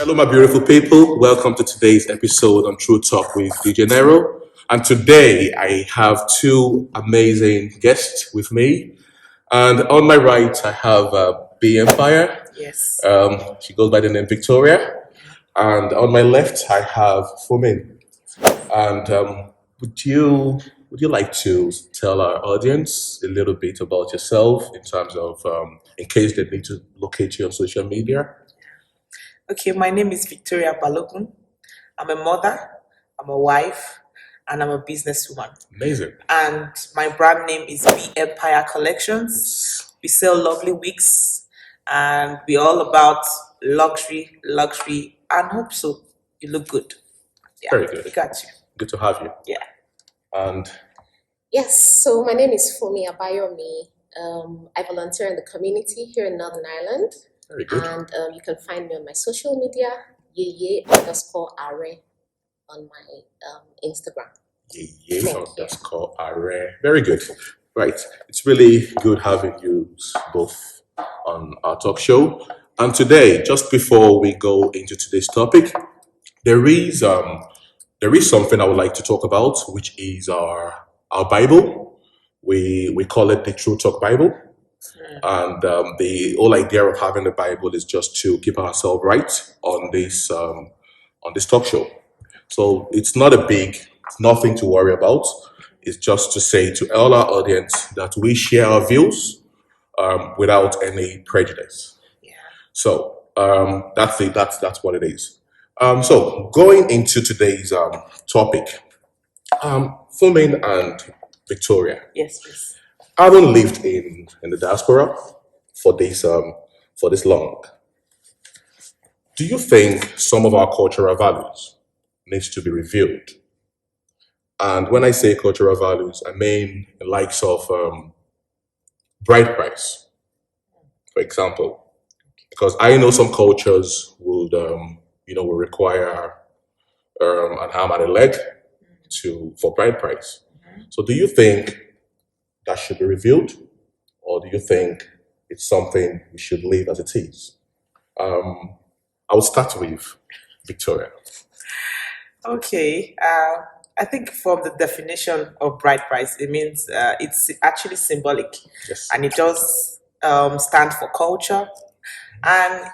Hello, my beautiful people. Welcome to today's episode on True Talk with DJ Nero. And today I have two amazing guests with me. And on my right, I have B Empire. Yes. She goes by the name Victoria. And on my left, I have Funmi. And would you like to tell our audience a little bit about yourself in terms of, in case they need to locate you on social media? Okay, my name is Victoria Balogun. I'm a mother, I'm a wife, and I'm a businesswoman. Amazing. And my brand name is B Empire Collections. We sell lovely wigs, and we're all about luxury, and hope so. You look good. Yeah, Very good. we got you. Good to have you. Yeah. And Yes, so my name is Funmi and I volunteer in the community here in Northern Ireland. very good. And you can find me on my social media, yeye_are on my Instagram. Yeye Thank you. underscore Are. Very good. Right. It's really good having you both on our talk show. And today, just before we go into today's topic, there is something I would like to talk about, which is our Bible. We call it the True Talk Bible. And the whole idea of having the Bible is just to keep ourselves right on this talk show. So it's nothing to worry about. It's just to say to all our audience that we share our views without any prejudice. Yeah. So that's it. That's what it is. So going into today's topic, Funmi and Victoria, Yes, please. I haven't lived in the diaspora for this long. Do you think some of our cultural values needs to be reviewed? And when I say cultural values, I mean the likes of bride price, for example, because I know some cultures would will require an arm and a leg for bride price. So do you think that should be reviewed, or do you think it's something we should leave as it is? I will start with Victoria. Okay. I think from the definition of bride price, it means it's actually symbolic, Yes. and it does stand for culture. And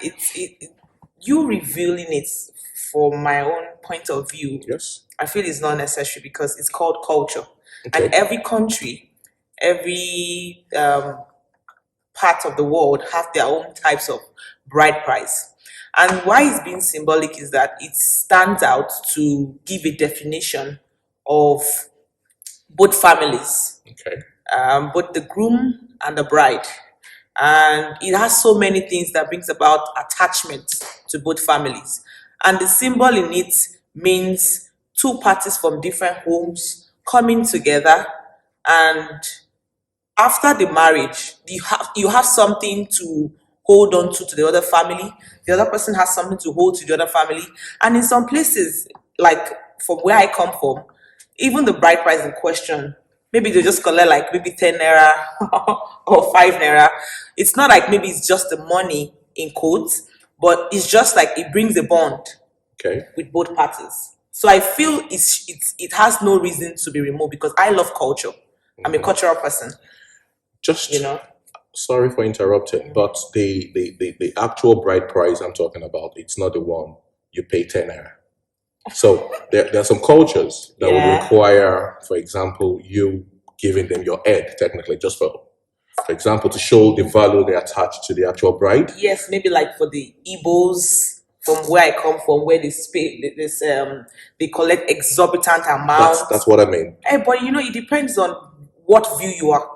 you revealing it, from my own point of view, Yes. I feel it's not necessary because it's called culture. Okay. And every country, every part of the world have their own types of bride price. And why it's being symbolic is that it stands out to give a definition of both families, Okay. both the groom and the bride. And it has so many things that brings about attachment to both families. And the symbol in it means two parties from different homes coming together, and after the marriage, you have something to hold on to the other family. The other person has something to hold to the other family. And in some places, like from where I come from, even the bride price in question, maybe they just collect like maybe 10 naira or 5 naira. It's not like maybe it's just the money in quotes, but it's just like it brings a bond Okay. with both parties. So I feel it has no reason to be removed because I love culture. I'm a cultural person, Just you know. sorry for interrupting, but the actual bride price I'm talking about, it's not the one you pay 10 naira. So there are some cultures that would Yeah. require, for example, you giving them your head, technically, just for example, to show the value they attach to the actual bride. Yes, maybe like for the Igbos from where I come from, where they collect exorbitant amounts. That's what I mean. But it depends on what view you are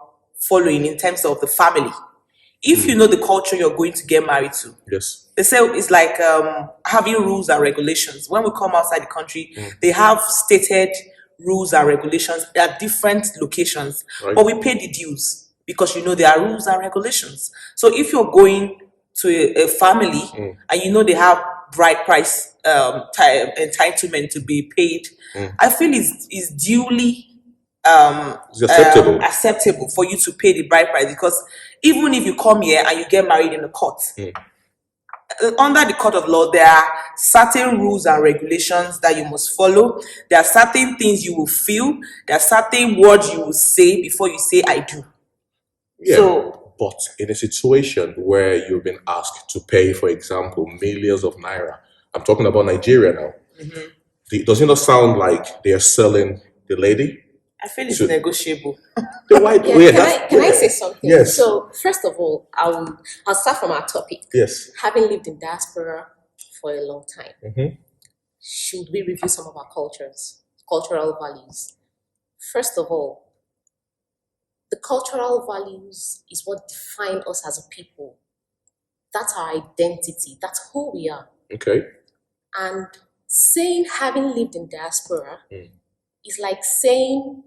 following in terms of the family. If you know the culture you're going to get married to, Yes. they say it's like having rules and regulations. When we come outside the country, they have stated rules and regulations at different locations, Right. but we pay the dues because there are rules and regulations. So if you're going to a family and they have bride price entitlement to be paid, I feel it's duly It's acceptable. acceptable for you to pay the bride price, because even if you come here and you get married in the court, under the court of law, there are certain rules and regulations that you must follow. There are certain things you will feel. There are certain words you will say before you say "I do." Yeah. So, But in a situation where you've been asked to pay, for example, millions of naira, I'm talking about Nigeria now. Does it not sound like they are selling the lady? I feel it's So- negotiable. Then why? Can I say something? Yes. So first of all, I'll start from our topic. Yes. Having lived in diaspora for a long time, Mhm. should we review some of our cultural values? First of all, the cultural values is what define us as a people. That's our identity. That's who we are. Okay. And saying having lived in diaspora Mm. is like saying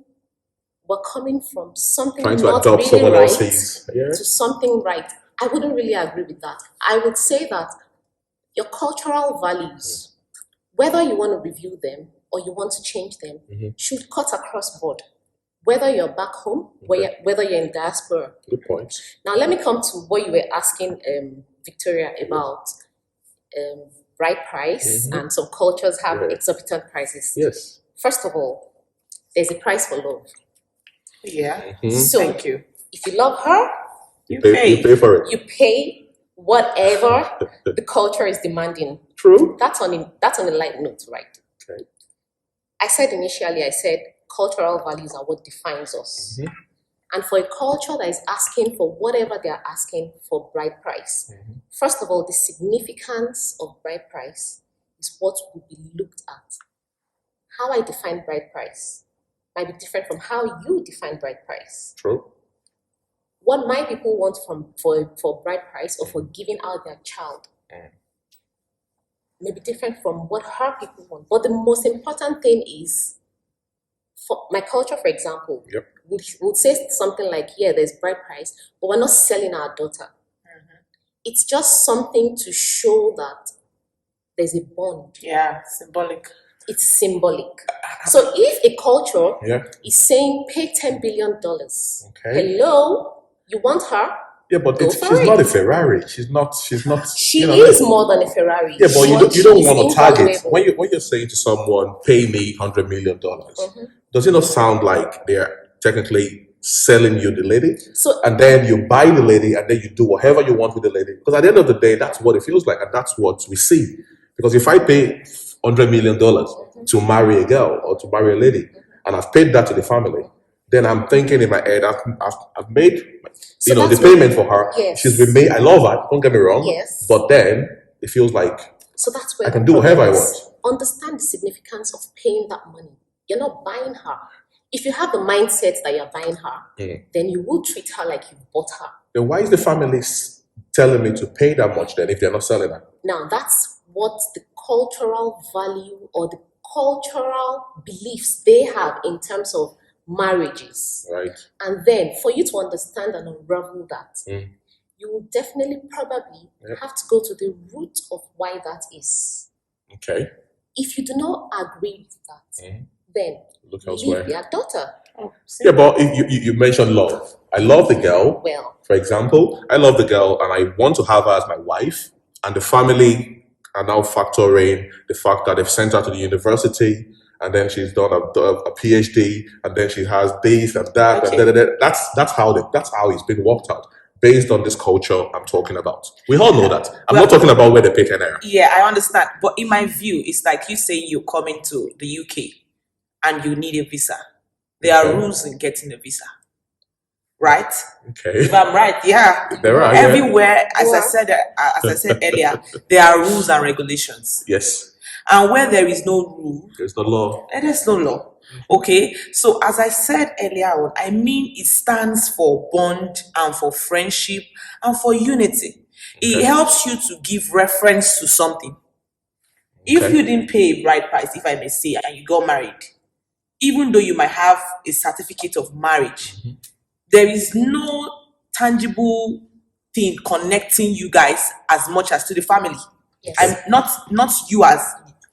we're coming from something Trying to not adopt really someone right else's. Yeah. to something right. I wouldn't really agree with that. I would say that your cultural values, whether you want to review them or you want to change them, Mhm. should cut across board. Whether you're back home, whether you're in diaspora. Good point. Now, let me come to what you were asking Victoria about bride price, Mhm. and some cultures have Yeah. exorbitant prices. Yes. First of all, there's a price for love. Yeah. Mhm. So Thank you. if you love her, You You pay. pay for it. you pay whatever the culture is demanding. True. That's on a light note, right? Okay. I said initially, cultural values are what defines us. Mhm. And for a culture that is asking for whatever they are asking for bride price, first of all, the significance of bride price is what will be looked at. How I define bride price might be different from how you define bride price. True. What my people want for bride price or for giving out their child may be different from what her people want. But the most important thing is, for my culture, for example, Yep. would say something like, yeah, there's bride price, but we're not selling our daughter. It's just something to show that there's a bond. Yeah. Symbolic. It's symbolic. So if a culture Yeah. is saying pay $10 billion, Okay. hello, you want her? Yeah, but Go she's for not it. a Ferrari. She's not. She you know, is more than a Ferrari. Yeah, but you don't She's want to target invaluable. when you're saying to someone, "Pay me $100 million." Mhm. Does it not sound like they're technically selling you the lady, So and then you buy the lady, and then you do whatever you want with the lady? Because at the end of the day, that's what it feels like, and that's what we see. Because if I pay $100 million to marry a girl or to marry a lady, and I've paid that to the family, then I'm thinking in my head, I've made So the that's payment for her. Yes. She's with me. I love her. Don't get me wrong. Yes. But then it feels like So that's where I can the do whatever I problem want. is. Understand the significance of paying that money. You're not buying her. If you have the mindset that you're buying her, then you will treat her like you bought her. Then why is the family telling me to pay that much then if they're not selling her? Now, that's what the cultural value or the cultural beliefs they have in terms of marriages. Right. And then for you to understand and unravel that, Mm. you will definitely probably Yep. have to go to the root of why that is. Okay. If you do not agree with that, Mm. then Look leave elsewhere. their daughter. Oh, Yeah, but you mentioned love. I love the girl. Well, For example, I love the girl and I want to have her as my wife. And the family are now factoring the fact that they've sent her to the university and then she's done a PhD and then she has this and that. Okay. And that's how it's been worked out based on this culture I'm talking about. We all know that. I'm Well- not talking about where they pay 10 naira. Yeah, I understand. But in my view, it's like you saying you're coming to the UK and you need a visa. There are Okay. rules in getting a visa. Right? Okay. If I'm right, yeah. There are, yeah. Everywhere, as You I are. said earlier, there are rules and regulations. Yes. And where there is no rule, There's the law. there is no law. Okay, so as I said earlier on, I mean it stands for bond and for friendship and for unity. It Okay. helps you to give reference to something. If Okay. you didn't pay a bride price, if I may say, and you got married, even though you might have a certificate of marriage, there is no tangible thing connecting you guys as much as to the family. yes. I'm not you as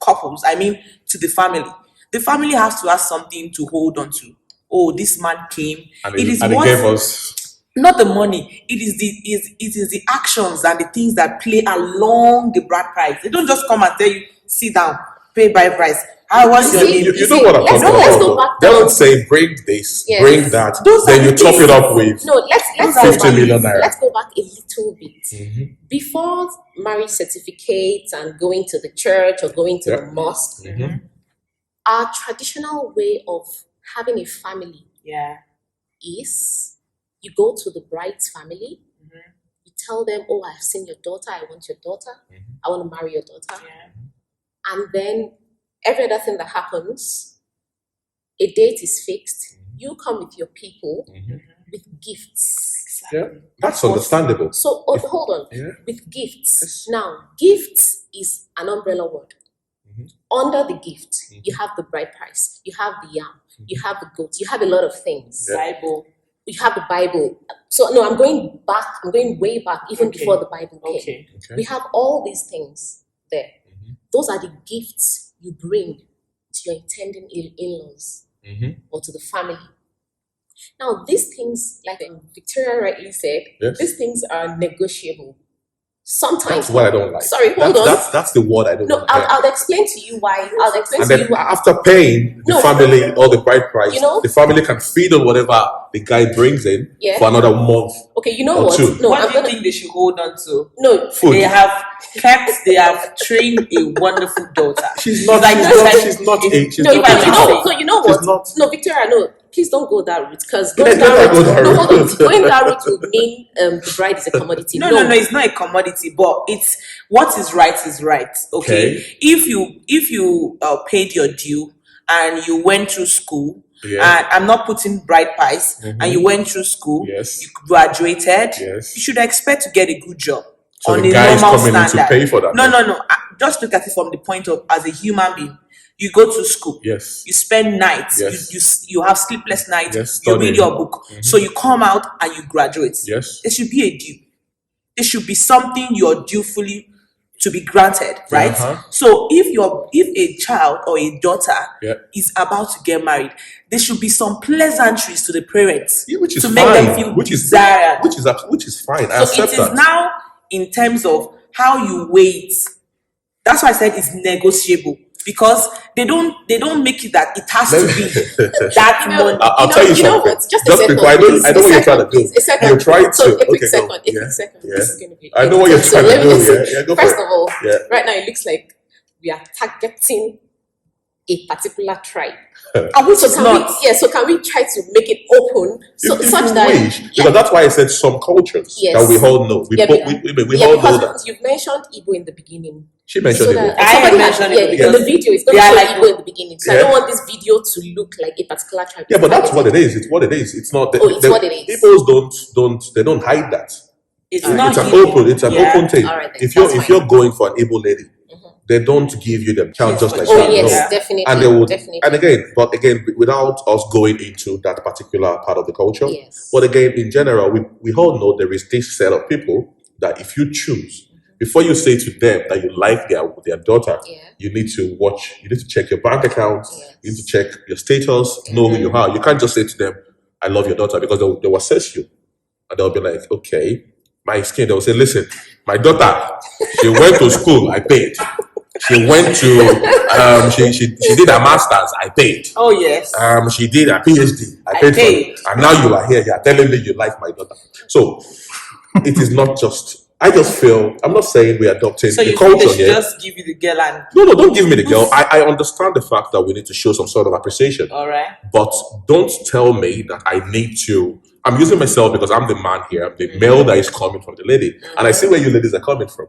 couples, I mean to the family. The family has to have something to hold on to. Oh, this man came. And It he is and he what gave us Not the money. It is the actions and the things that play along the bride price. They don't just come and tell you, sit down, pay bride price. How was your name? You know what I'm talking let's about. go though. back They down. would say, bring this, Yes. bring that, Those then are you the top it things. up with No, let's go 50 back. million naira. Let's go back a little bit. Before marriage certificates and going to the church or going to Yep. the mosque, Mhm. our traditional way of having a family Yeah. is you go to the bride's family, you tell them, oh, I've seen your daughter, I want your daughter, I want to marry your daughter. Yeah. And then every other thing that happens, a date is fixed, you come with your people with gifts. Yeah, that's understandable. So hold on, Yeah. with gifts. Yes. Now, gifts is an umbrella word. Under the gift, you have the bride price, you have the yam, you have the goat, you have a lot of things. Yeah. Bible. You have the Bible. So no, I'm going back, I'm going way back, even Okay. before the Bible came. Okay. We have all these things there. Those are the gifts you bring to your intending in-laws or to the family. Now, these things, like Victoria rightly said, Yes. these things are negotiable. Sometimes. That's what I don't like. Sorry, hold on. That's the word I don't No, like. I'll explain to you why. I'll explain And to then you why. after paying the No. family or the bride price, You know- the family can feed on whatever the guy brings in Yeah. for another month. Okay, you know Or what? two. No, What I'm do you gonna. think they should hold on to? No, Food. They have trained a wonderful daughter. She's not. Like She's you not. said, She's not. if- She's no, not. if I you may know, say- no, you know She's what? not. No, Victoria, no. Please don't go that route, because Let's going that not go route. that No, hold on. route. Going that route would mean the bride is a commodity. No, it's not a commodity, but it's what is right is right. Okay, Okay. if you paid your due and you went through school, Yeah. and I'm not putting bride price, and you went through school, Yes. you graduated, Yes. you should expect to get a good job So on the a guy is normal coming in to standard. pay for that. No. Just look at it from the point of as a human being. You go to school. Yes. You spend nights. Yes. You have sleepless nights. Yes, You read studying. your book. So you come out and you graduate. Yes. There should be a due. There should be something you're due to be granted, right? Uh-huh. So if a child or a daughter Yeah. is about to get married, there should be some pleasantries to the parents Yeah, which is to fine. make them feel desired. Which is fine. I So accept it is that. now in terms of how you wait. That's why I said it's negotiable, because they don't make it that it has to be that You know, money. I'll tell you know something. what? Just a second, because I know please. what A you're second, trying to do. please. A second. You're trying So to. a quick Okay, go. second. A Yeah. quick second. Yeah. This is going to be. I know what you're so trying let to me do. listen. Yeah, go for First it. of all, Yeah. right now it looks like we are targeting a particular tribe. And which is Can not. so can we try to make it open If such you that wish, because that's why I said some cultures Yes. that we all know. We Yeah, all because know that. you've mentioned Igbo in the beginning. She mentioned So it. that I somebody mentioned had, Igbo in the because video, it's going they to are show like- Igbo in the beginning. So I Yeah. don't want this video to look like a particular tribe. Yeah, but that's what it is. It's what it is. It's not. Oh, it's what it is. People don't hide that. It's Alright. not It's an hidden. open. It's an Yeah. open thing. Alright then, If you're that's if you're going for an able lady, they don't give you the child just like Oh that. yes, No. Yeah. definitely. And they would, definitely. and again, without us going into that particular part of the culture, Yes. but again, in general, we all know there is this set of people that if you choose, before you say to them that you like their daughter, Yeah. you need to watch, you need to check your bank account, Yes. you need to check your status, know who you are. You can't just say to them, I love your daughter, because they will assess you. And they'll be like, okay, my skin, they'll say, listen, my daughter, she went to school, I paid. She went to she did her masters, I paid. Oh yes. She did her PhD, I paid for paid. it. And now you are here, you are telling me you like my daughter. So it is not just, I just feel, I'm not saying we're adopting So the you think they culture should here. just give you the girl and No, don't give me the girl. I understand the fact that we need to show some sort of appreciation. all right? But don't tell me that I need to. I'm using myself because I'm the man here. I'm the male that is coming from the lady. And I see where you ladies are coming from.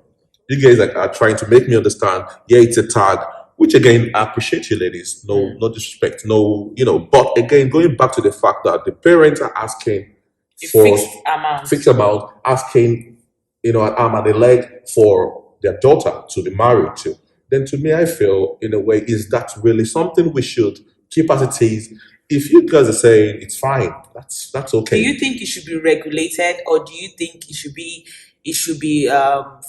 You guys are trying to make me understand, yeah, it's a tag, which again, I appreciate you ladies. No disrespect, no, but again, going back to the fact that the parents are asking A for fixed amount. amount, asking, an arm and a leg for their daughter to be married to, then to me, I feel, in a way, is that really something we should keep as it is? If you guys are saying it's fine, that's okay. Do you think it should be regulated, or do you think it should be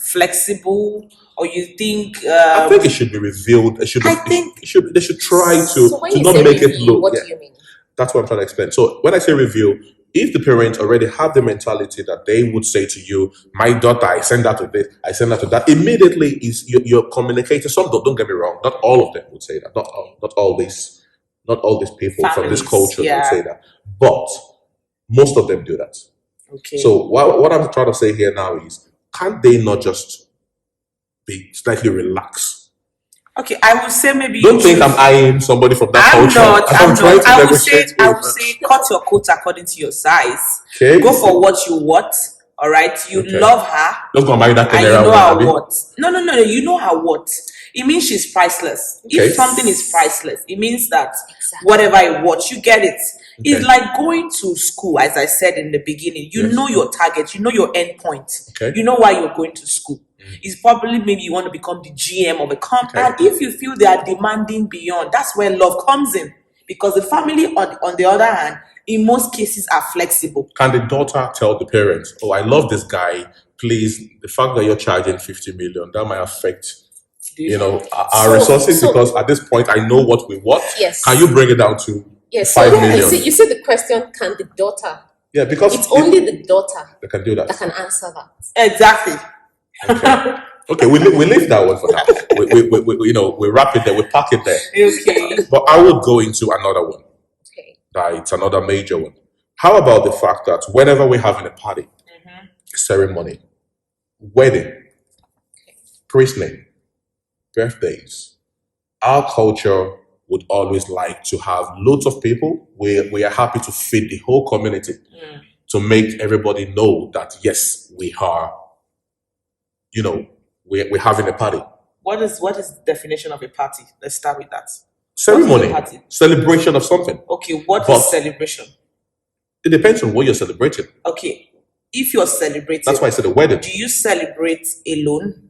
flexible, or you think? I think it should be revealed. They should try So when to you not say make it review, look. what Yeah, do you mean? that's what I'm trying to explain. So when I say review, if the parents already have the mentality that they would say to you, my daughter, I send her to this, I send her to that, immediately is you're communicating. Some don't get me wrong, not all of them would say that. Not all these people from this Families, culture would yeah. say that. But most of them do that. Okay. So what I'm trying to say here now is, can't they not just be slightly relaxed? Okay, I would say maybe Don't think I'm eyeing somebody from that I'm culture. not. I'm trying not. to I would say, negotiate cut your coat according to your size. Okay. Go for what you want. All right. You Okay. love her, Just gonna marry that and you Tenera know woman, her abi? what. No. You know her what. It means she's priceless. Okay. If something is priceless, it means that Exactly. whatever you watch, you get it. Okay. It's like going to school, as I said in the beginning. You Yes. know your target. You know your end point. Okay. You know why you're going to school. It's probably maybe you want to become the GM of a company. Okay. And if you feel they are demanding beyond, that's where love comes in. Because the family, on the other hand, in most cases are flexible. Can the daughter tell the parents, oh, I love this guy, please, the fact that you're charging 50 million, that might affect, our So- resources, so- because at this point I know what we want. Yes. Can you bring it down to Yes. 5 So million? you see the question, can the daughter? Yeah, because It's only the daughter they can do that that. can answer that. Exactly. Okay, we leave that one for now. We wrap it there, we park it there. Okay. But I would go into another one. Okay. That it's another major one. How about the fact that whenever we're having a party, ceremony, wedding, christening, birthdays, our culture would always like to have loads of people. We are happy to feed the whole community to make everybody know that yes, we are, we're having a party. What is the definition of a party? Let's start with that. Ceremony, What is a party? celebration of something. Okay, what But- is celebration? It depends on what you're celebrating. Okay. If you're celebrating, That's why I said a wedding. do you celebrate alone?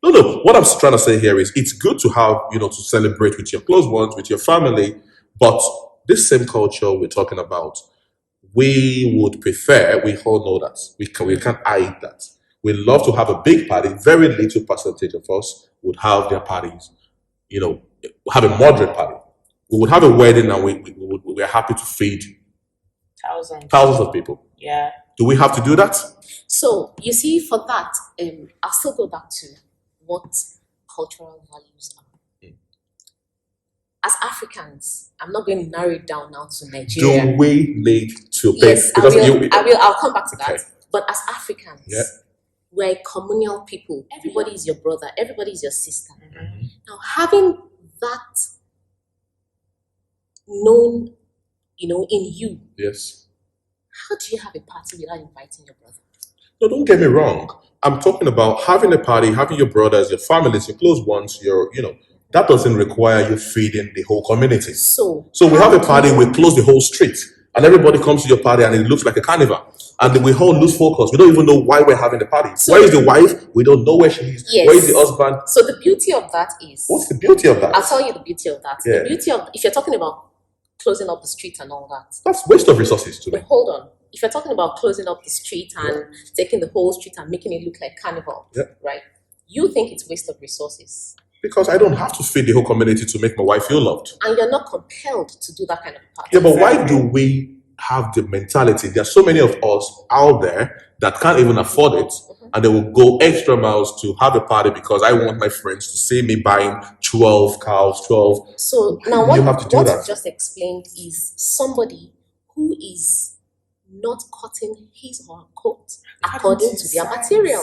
No. What I'm trying to say here is it's good to have, to celebrate with your close ones, with your family, but this same culture we're talking about, we would prefer, we all know that, we can't hide that. We love to have a big party. Very little percentage of us would have their parties, have a moderate party. We would have a wedding and we're happy to feed thousands of people. Yeah. Do we have to do that? So you see, for that, I'll still go back to what cultural values are. As Africans, I'm not going to narrow it down now to Nigeria. Do we need to pay? Yes, I Because will. I'll come back to that. Okay. But as Africans, Yeah. we're a communal people. Everybody is your brother. Everybody is your sister. Now, having that known, in you, Yes. how do you have a party without inviting your brother? No, don't get me wrong. I'm talking about having a party, having your brothers, your families, your close ones, that doesn't require you feeding the whole community. So So we have a how party, do we close the whole street, and everybody comes to your party and it looks like a carnival. And then we all lose focus. We don't even know why we're having the party. So- Where is the wife? We don't know where she is. Yes. Where is the husband? So the beauty of that is, What's the beauty of that? I'll tell you the beauty of that. Yeah. The beauty of, if you're talking about closing up the street and all that, That's waste of resources to me. but hold on. If you're talking about closing up the street and taking the whole street and making it look like carnival, Yeah. right? You think it's waste of resources, Because I don't have to feed the whole community to make my wife feel loved. and you're not compelled to do that kind of party. Yeah, but why do we have the mentality? There's so many of us out there that can't even afford it, and they will go extra miles to have a party because I want my friends to see me buying 12 cows, 12. So Why now do what, you have to do what that? you just explained is somebody who is not cutting his or her coat according to their material.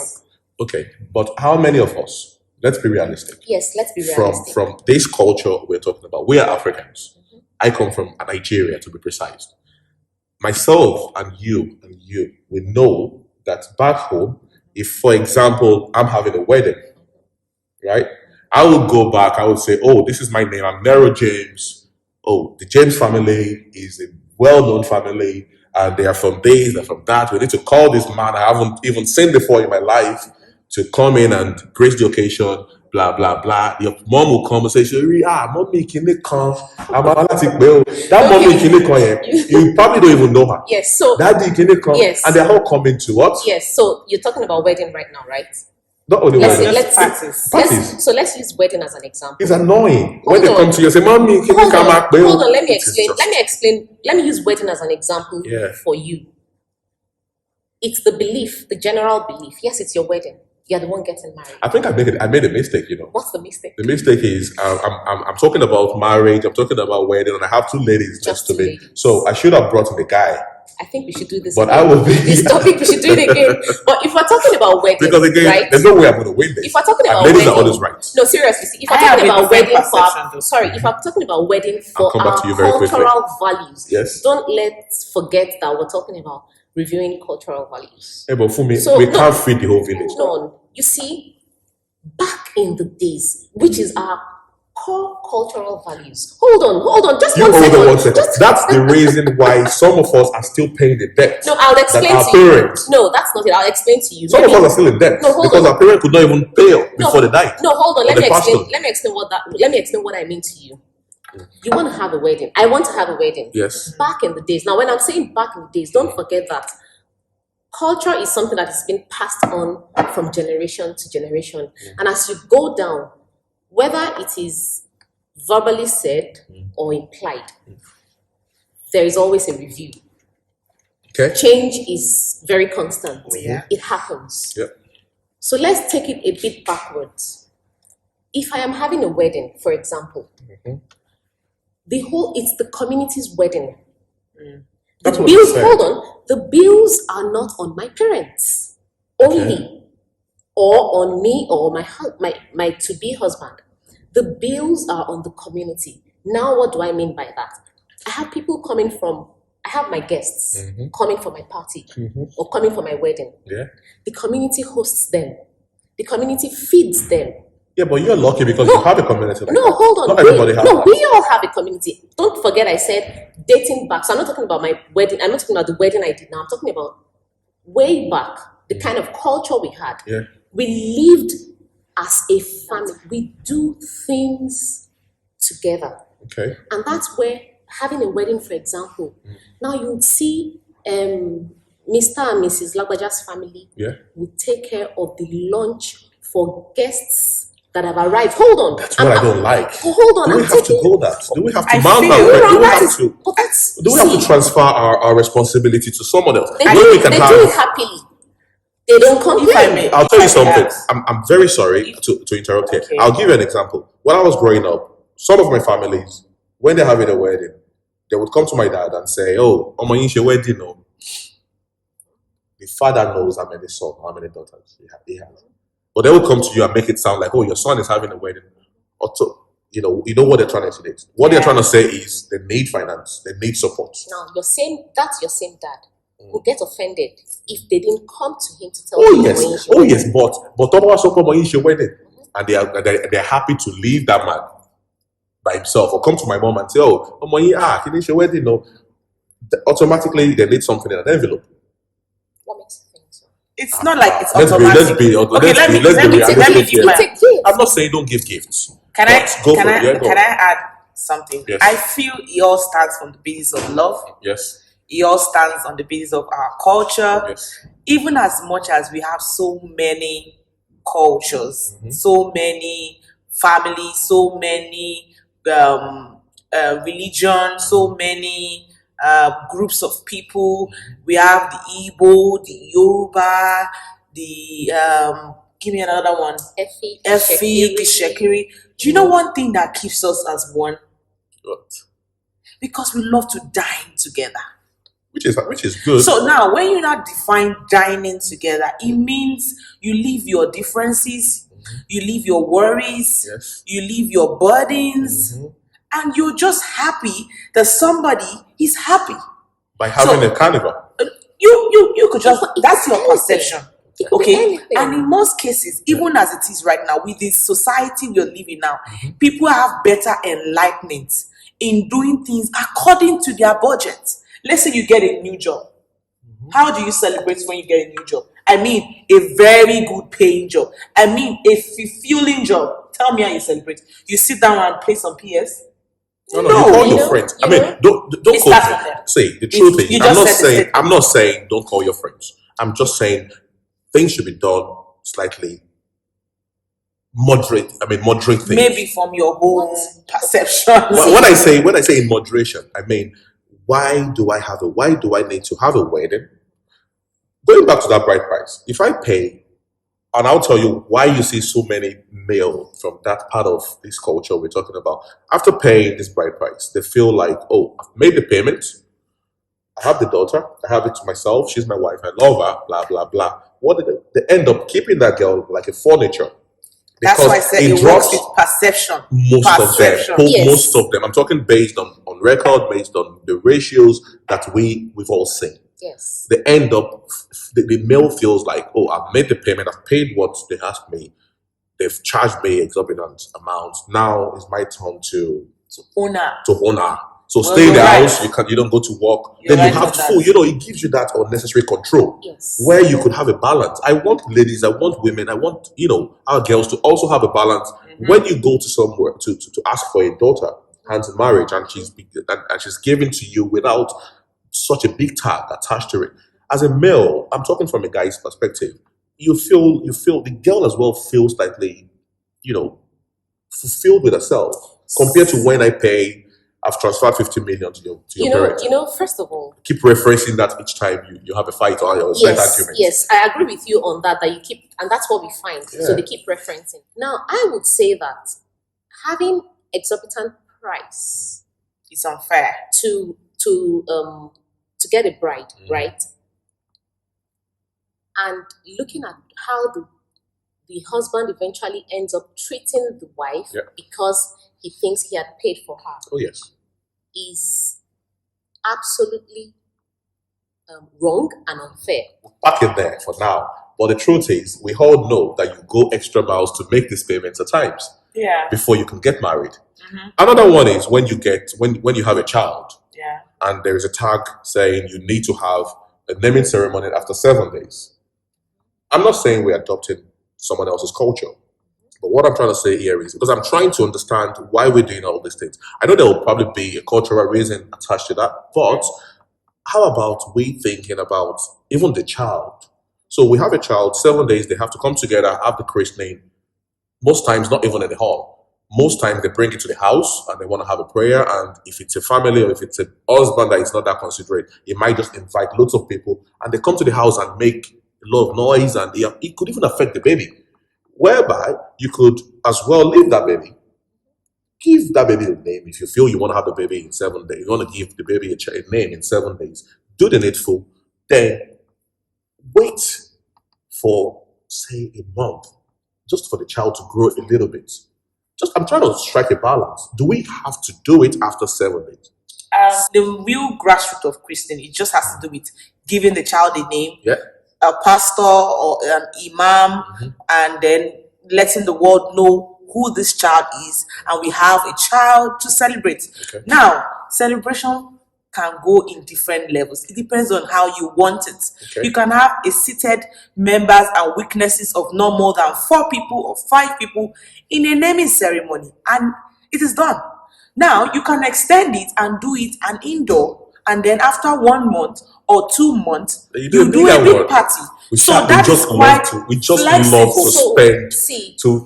Okay, but how many of us, let's be realistic, Yes, let's be realistic. from this culture we're talking about, we are Africans. I come from Nigeria, to be precise. Myself and you, we know that back home, if, for example, I'm having a wedding, right? I would go back, I would say, oh, this is my name, I'm Nero James. Oh, the James family is a well-known family, and they are from this, they're from that. We need to call this man I haven't even seen before in my life to come in and grace the occasion, blah, blah, blah. Your mom will come and say, mommy, can you come? That mommy, can you come? You probably don't even know her. Yes, so Daddy, can you come? Yes. And they're all coming to what? yes, so you're talking about wedding right now, right? Not only Let's wedding. let's Parties. so let's use wedding as an example. It's annoying when Hold they on. come to you and say, "Mommy, can you Hold come on, back?" hold on, let me It is explain. just- Let me use wedding as an example Yeah. for you. It's the belief, the general belief. Yes, it's your wedding. You're the one getting married. I think I made a mistake. What's the mistake? The mistake is I'm talking about marriage. I'm talking about wedding, and I have two ladies Just next to two me. ladies. So I should have brought in the guy. I think we should do this But again. I will be This topic, we should do it again. But if we're talking about wedding, because again, right? there's no way I'm going to win this. If we're talking And about ladies wedding, are always right. no, seriously. See, if we're I have talking a about different wedding perception, though. if I'm talking about wedding I'll for come back our to you very quickly. cultural values, Yes. don't let's forget that we're talking about reviewing cultural values. Hey, but for me, So, we no. can't feed the whole village. Hold on. You see, back in the days, which is our core cultural values. Hold on, just You one hold second. on 1 second. Just- That's the reason why some of us are still paying the debt. No, I'll explain that our to you. parents. No, that's not it. I'll explain to you. Some of us are still in debt No, hold because on. our parents could not even pay before they died. No, hold on. Or Let the me explain. pastor. Let me explain what I mean to you. You want to have a wedding. I want to have a wedding. Yes. Back in the days. Now, when I'm saying back in the days, don't forget that culture is something that has been passed on from generation to generation. And as you go down, whether it is verbally said or implied, there is always a review. Okay. Change is very constant. Yeah. It happens. Yep. So let's take it a bit backwards. If I am having a wedding, for example, it's the community's wedding. That's The what you bills, said. hold on, the bills are not on my parents only, or on me or my to-be husband. The bills are on the community. Now, what do I mean by that? I have my guests coming for my party or coming for my wedding. Yeah. The community hosts them. The community feeds them. Yeah, but you're lucky because you have a community like No, that. hold on. Not everybody has that. We all have a community. Don't forget I said dating back. So I'm not talking about my wedding. I'm not talking about the wedding I did now. I'm talking about way back, the kind of culture we had. Yeah. We lived as a family. We do things together. Okay. And that's where having a wedding, for example, now you would see Mr. and Mrs. Lagbaja's family Yeah. will take care of the lunch for guests that have arrived. Hold on. That's what I don't like. Hold on. Do we I'm have to taking- go that? Do we have to I mount feel that? you. way? Do we That have is- to? but that's Do we have to see, transfer our responsibility to someone else? They, When do, we they can do have. it happily. They don't If I complain. may, I'll tell you if I may something. ask. I'm very sorry to interrupt here. Okay. I'll give you an example. When I was growing up, some of my families, when they're having a wedding, they would come to my dad and say, "Oh, your wedding, no." The father knows how many sons, how many daughters he has. But they will come to you and make it sound like, "Oh, your son is having a wedding." You know what they're trying to insinuate. What they're Yeah. trying to say is they need finance, they need support. Now, that's your same dad who get offended if they didn't come to him to tell Oh him yes, when he oh should- yes, but Tomo Sokomo is your wedding, and they're happy to leave that man by himself or come to my mom and say, "Oh, can you your wedding?" No, automatically they need something in an envelope. What makes you think so? It's not like it's Let's automatic. okay, Okay, let me realistic give here. my. Take gifts. I'm not saying don't give gifts. Can but go for it. Yeah, go. I add something? Yes. I feel it all starts from the basis of love. Yes, It all stands on the basis of our culture. yes, Even as much as we have so many cultures, so many families, so many religions, so many groups of people. We have the Igbo, the Yoruba, the give me another one. Efi, the Shekiri. Do you know one thing that keeps us as one? What? Because we love to dine together. Which is good. So now, when you now define dining together, it means you leave your differences, you leave your worries, Yes. you leave your burdens, and you're just happy that somebody is happy. By having So- a carnival. You could just, It that's could be your perception. It could be Okay, anything. and in most cases, even as it is right now, with the society we're living now, people have better enlightenment in doing things according to their budget. Let's say you get a new job. How do you celebrate when you get a new job? I mean, a very good paying job. I mean, a fulfilling job. Tell me how you celebrate. You sit down and play some PS. No, No, you call you your know, friends. you I mean, know. don't It quote starts me. from there. Say the truth You is, just said the statement. I'm not saying don't call your friends. I'm just saying things should be done slightly moderate things. Maybe from your own perception. When I say in moderation, I mean, why do I need to have a wedding? Going back to that bride price, if I pay, and I'll tell you why you see so many male from that part of this culture we're talking about, after paying this bride price, they feel like, oh, I've made the payment, I have the daughter, I have it to myself, she's my wife, I love her, blah, blah, blah. What did they end up keeping that girl like a furniture. That's why I said it works with perception. Most of them. I'm talking based on record, based on the ratios that we've all seen. Yes. They end up, the male feels like, oh, I've made the payment, I've paid what they asked me, they've charged me exorbitant amounts. Now it's my turn to honor. So stay in the house, you don't go to work. Then you have to, it gives you that unnecessary control. Yes. Where you could have a balance. I want ladies, I want women, I want, our girls to also have a balance. Mm-hmm. When you go to somewhere to ask for a daughter, hand in marriage, and she's given to you without such a big tag attached to it. As a male, I'm talking from a guy's perspective, you feel the girl as well feels slightly, fulfilled with herself compared to when I pay. I've transferred 50 million to your parents. First of all, keep referencing that each time you have a fight or a argument. Yes, I agree with you on that you keep, and that's what we find. Yeah. So they keep referencing. Now, I would say that having exorbitant price is unfair to get a bride, right? And looking at how the husband eventually ends up treating the wife because he thinks he had paid for her. Oh, yes. Is absolutely wrong and unfair. Park it there for now. But the truth is, we all know that you go extra miles to make these payments at times. Yeah. Before you can get married. Mm-hmm. Another one is when you have a child. Yeah. And there is a tag saying you need to have a naming ceremony after 7 days. I'm not saying we're adopting someone else's culture. But what I'm trying to say here is, because I'm trying to understand why we're doing all these things. I know there will probably be a cultural reason attached to that, but how about we thinking about even the child? So we have a child, 7 days, they have to come together, have the christening. Most times, not even in the hall. Most times, they bring it to the house and they want to have a prayer. And if it's a family or if it's a husband that is not that considerate, he might just invite lots of people and they come to the house and make a lot of noise, and it could even affect the baby. Whereby you could as well leave that baby, give that baby a name. If you feel you want to have a baby in 7 days, you want to give the baby a name in 7 days, do the needful, then wait for, say, a month, just for the child to grow a little bit. I'm trying to strike a balance. Do we have to do it after 7 days? The real grassroots of Christianity, it just has to do with giving the child a name. Yeah. A pastor or an imam, and then letting the world know who this child is, and we have a child to celebrate. Okay. Now, celebration can go in different levels. It depends on how you want it. Okay. You can have a seated members and witnesses of no more than 4 people or 5 people in a naming ceremony, and it is done. Now, you can extend it and do it an indoor, and then after 1 month or 2 months, you do a big party. We just love to spend to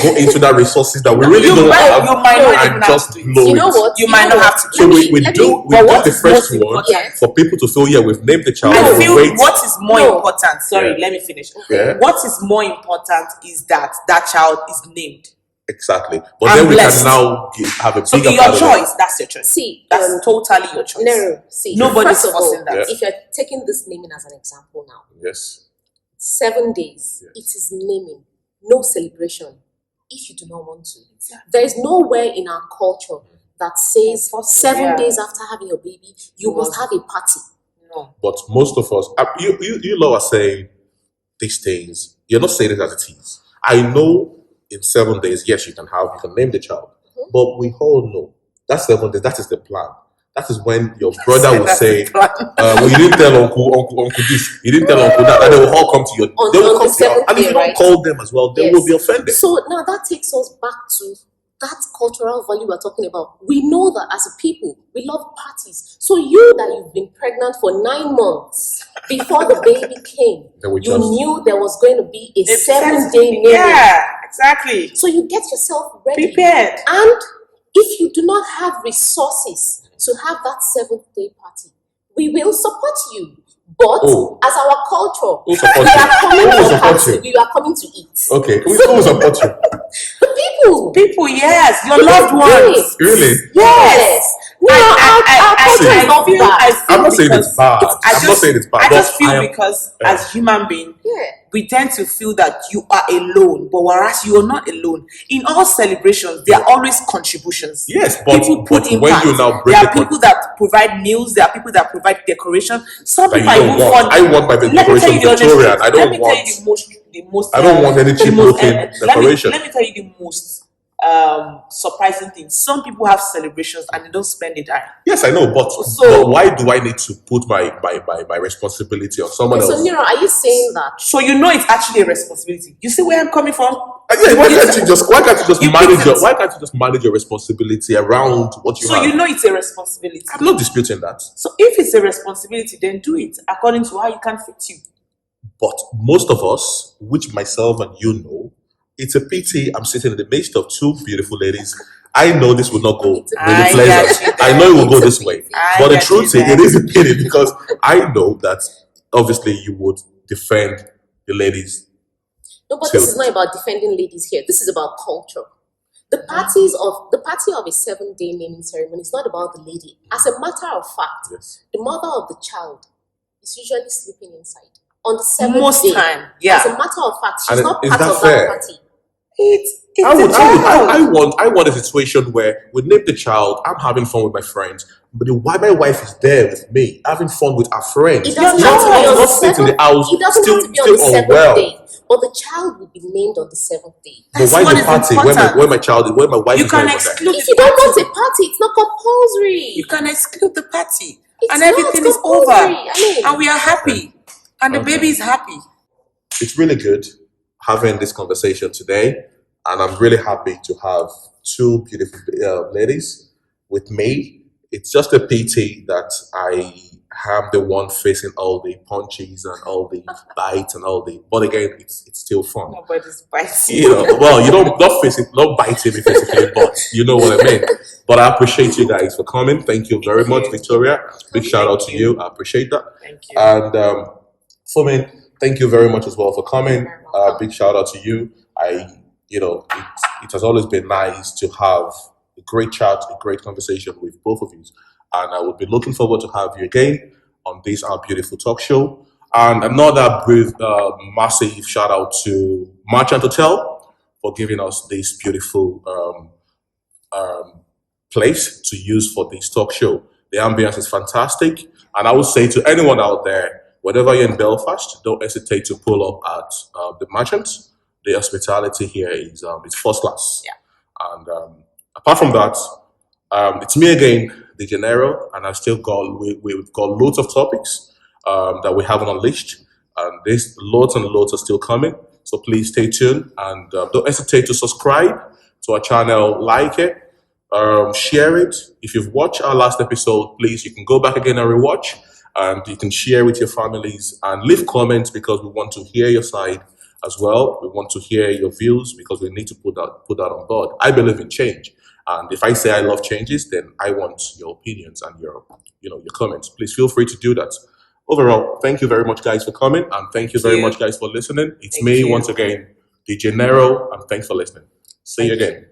go into that resources that we really don't have. You might not even have to. You know what? You might not have to. So we do the first one for people to feel, we've named the child. I feel what is more important. Sorry, let me finish. Yeah. What is more important is that child is named. Exactly. But then we can now have a bigger your choice. That's your choice. See, that's totally your choice. No, see. Nobody's forcing that. If you're taking this naming as an example now. Yes. 7 days. Yes. It is naming. No celebration. If you do not want to. There is nowhere in our culture that says 7 days after having your baby, you must have a party. No. But most of us, you lot are saying these things. You're not saying it as it is. I know. In 7 days, yes, you can name the child. But we all know that 7 days, that is the plan. That is when your brother will say, you didn't tell uncle this, you didn't tell uncle that, and they will all come to you. They will come to you. And if you don't call them as well, they will be offended. So now that takes us back to that cultural value we're talking about. We know that as a people, we love parties. So you that you've been pregnant for 9 months before the baby came, you knew there was going to be a 7-day naming. Yeah, exactly. So you get yourself ready. Prepared. And if you do not have resources to have that 7th-day party, we will support you. But as our culture, we are coming to party. We are coming to eat. Okay, can we support you? The people. People, yes. Your loved ones. Really? Yes. No, I'm not saying it's bad. I'm not saying it's bad. I just feel because as human beings, we tend to feel that you are alone, but whereas you are not alone. In all celebrations, there are always contributions. Yes, but people put when impact. you now bring there are people that provide meals, there are people that provide decoration. Some people are even fun. I want my decoration Victorian. I don't want. I don't want any cheap looking decoration. Let me tell you the most surprising thing. Some people have celebrations and they don't spend a dime. Yes, I know, but why do I need to put my responsibility on someone else? So Nero, are you saying that? So you know it's actually a responsibility. You see where I'm coming from? Yeah, why can't you just manage your responsibility around what you have? So you know it's a responsibility. I'm not disputing that. So if it's a responsibility, then do it according to how it can fit you. But most of us, which myself and you know, it's a pity I'm sitting in the midst of 2 beautiful ladies. I know this will not go really pleasant. I know it will go this way. But the truth is, it is a pity because I know that obviously you would defend the ladies. No, but this is not about defending ladies here. This is about culture. The party of a 7-day naming ceremony is not about the lady. As a matter of fact, the mother of the child is usually sleeping inside on the 7th day. Most time, yeah. As a matter of fact, she's not is part that of fair? that party. I want a situation where we name the child, I'm having fun with my friends, but why my wife is there with me, having fun with our friends. It doesn't have to be on the sitting in the house. It doesn't have to be on the 7th day. But the child will be named on the 7th day. But why the party when my child is, when my wife is not exclude if you don't want a party, it's not compulsory. You can exclude the party. It's and everything is over. And we are happy. And the baby is happy. It's really good having this conversation today. And I'm really happy to have 2 beautiful ladies with me. It's just a pity that I am the one facing all the punches and all the bites and all the. But again, it's still fun. Nobody's biting. You know, well, you don't not biting me physically, but you know what I mean. But I appreciate you guys for coming. Thank you very much, Victoria. Big shout out to you. I appreciate that. Thank you. And Funmi, thank you very much as well for coming. Big shout out to you. It has always been nice to have a great chat, a great conversation with both of you. And I would be looking forward to have you again on this Our Beautiful Talk Show. And another brief, massive shout out to Merchant Hotel for giving us this beautiful place to use for this talk show. The ambience is fantastic. And I would say to anyone out there, whenever you're in Belfast, don't hesitate to pull up at the Merchant. The hospitality here is first class. Yeah. And apart from that, it's me again, DJ Nero, and we've got loads of topics that we haven't unleashed, and there's loads and loads are still coming. So please stay tuned and don't hesitate to subscribe to our channel, like it, share it. If you've watched our last episode, please you can go back again and rewatch, and you can share with your families and leave comments because we want to hear your side as well. We want to hear your views because we need to put that on board. I believe in change. And if I say I love changes, then I want your opinions and your comments. Please feel free to do that. Overall, thank you very much, guys, for coming. And thank you very much, guys, for listening. It's me once again, DJ Nero, and thanks for listening. See you again.